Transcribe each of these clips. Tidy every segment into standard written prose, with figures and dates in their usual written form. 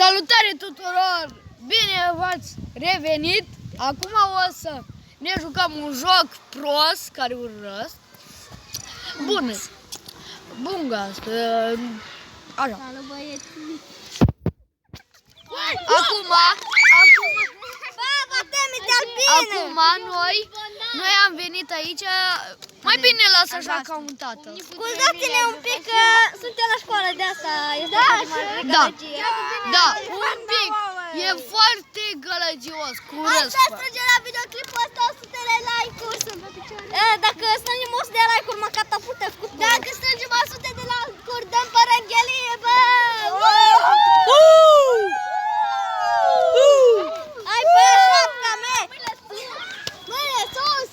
Salutare tuturor! Bine v-ați revenit! Acum o să ne jucăm un joc prost, care urăsc. Bun! Bun gast! Așa. Acum noi am venit aici. Mai bine lasă așa ca un tată. Scuzați-ne un pic că suntem la școală, de asta este Da, un pic. E foarte gălăgios, curăț. Asta strânge la videoclipul ăsta 100 de like-uri. Dacă strângem 100 de like-uri, mă catapultă cu tot. Dacă strângem 100 de like-uri, dăm părănghelie, bă! Hai pe șapca mea! Mâine sus!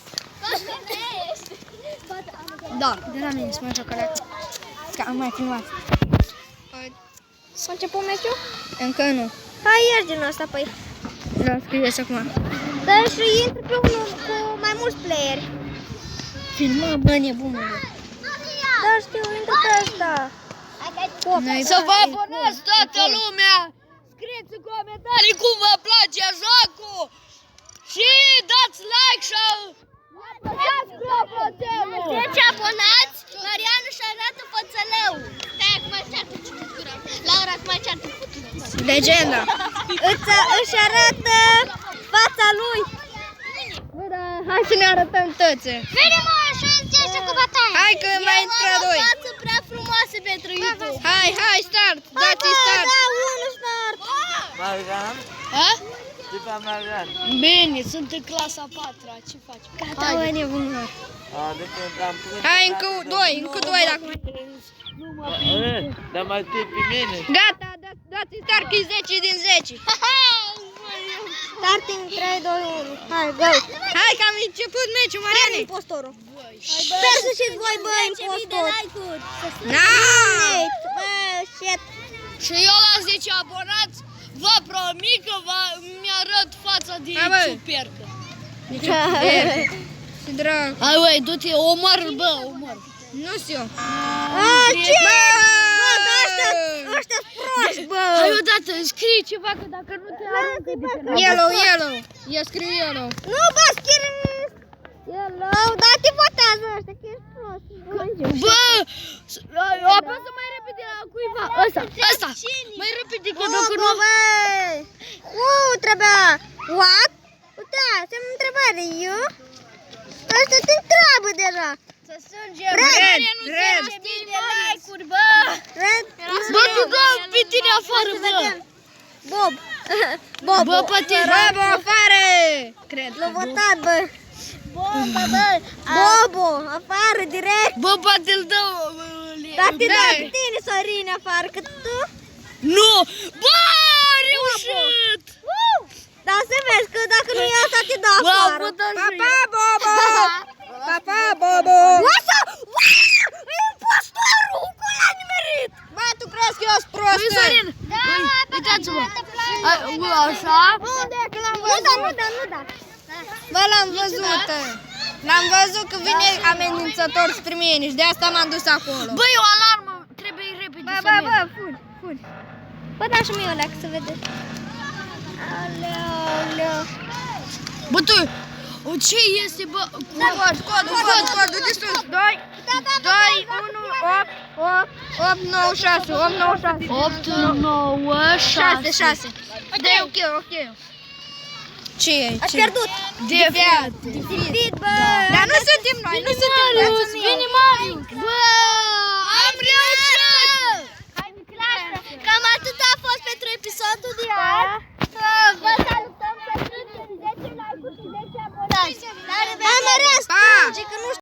Da. De la mine, să mă ciocolată. Că am mai filmat. S-a început meciul? Încă nu. Hai, ieri din asta, păi. Da, scrieți acum. Dar și intru pe unul cu mai mulți playeri. Filmă, bă, nebunule. Da, știu, intru pe ăsta. Să vă abonați toată lumea! Scrieți în comentarii cum vă place jocul! Și dați like și apăsați clopoțelul! 10 abonați, Marian își arată fățălău. Stai, acum ceartă ciutură. Laura, acum ceartă putuță. Legenda! Își arată fața lui. Bă, da, hai să ne arătăm toți! Vine, mă, și înțește cu bătaie. Hai că mai intră doi! E o față prea frumoasă pentru YouTube. Hai, start! Dați start! Da, unul start. Marian? Ha? Tipa Marian. Bine, sunt în clasa 4-a, ce faci? Gata, mă, nebună. Hai, încă doi dacă mai... Dar mai știi pe mine? Gata, dați start că e 10 din 10! Starting 3, 2, 1. Hai, go. Hai că am început meciul, Mariane! Impostorul. Sper să știți voi, bă, impostor. Na! Bă, shit. Și eu la 10 abonați vă promit că mi-arăt fața de ciupercă. Ce? Drag. Hai, uai, du-te, omor, bă, omor. Nu știu. Ce? Bă, dar ăștia-s proști, bă. Hai odată, scrie ceva, că dacă nu te aruncă de pe noi. Yellow. Eu scriu yellow. Nu, bă, scrie yellow, dar te votează ăștia, că ești prost. Bă, apasă mai repede la cuiva. Ăsta. Mai repede, că dacă nu... Trebuia. What? Uite, semn întrebare, eu? Ăștia te întreabă deja. Să strângem. Red. Red. Bă, tu dă pe tine afară, bă. Bob. Bă, pe tine. Bă, afară. Cred. L-a votat, bă. Bobo, afară, direct. Bă, poate îl dă... Dar te dă pe tine, Sorin, afară, că tu... Nu! Bă, a reușit! Dar să vezi că dacă nu e asta, te dă afară. Papa, Bobo! Lasă! Impostorul! Cum l-a nimerit? Bă, tu crezi că eu sunt prost? Băi, Sorin! Uitați-vă! Așa? Unde e că l-am văzut? Nu da. Bă, l-am văzut! L-am văzut că vine amenințător spre mine și de asta m-am dus acolo. Băi, o alarmă! Trebuie repede să merg. Bă, fugi. Bă, da și mie o leacă să vedeți. Aleu. Bă, tu! Ce este, bă? Codul de sus! 2, 1, 8, 9, 6, 8, 9, 6. Da, e ok. Ce e? Ați pierdut. Defeat, Defeat, bă. Dar nu suntem noi, Marius, vine Marius. Bă,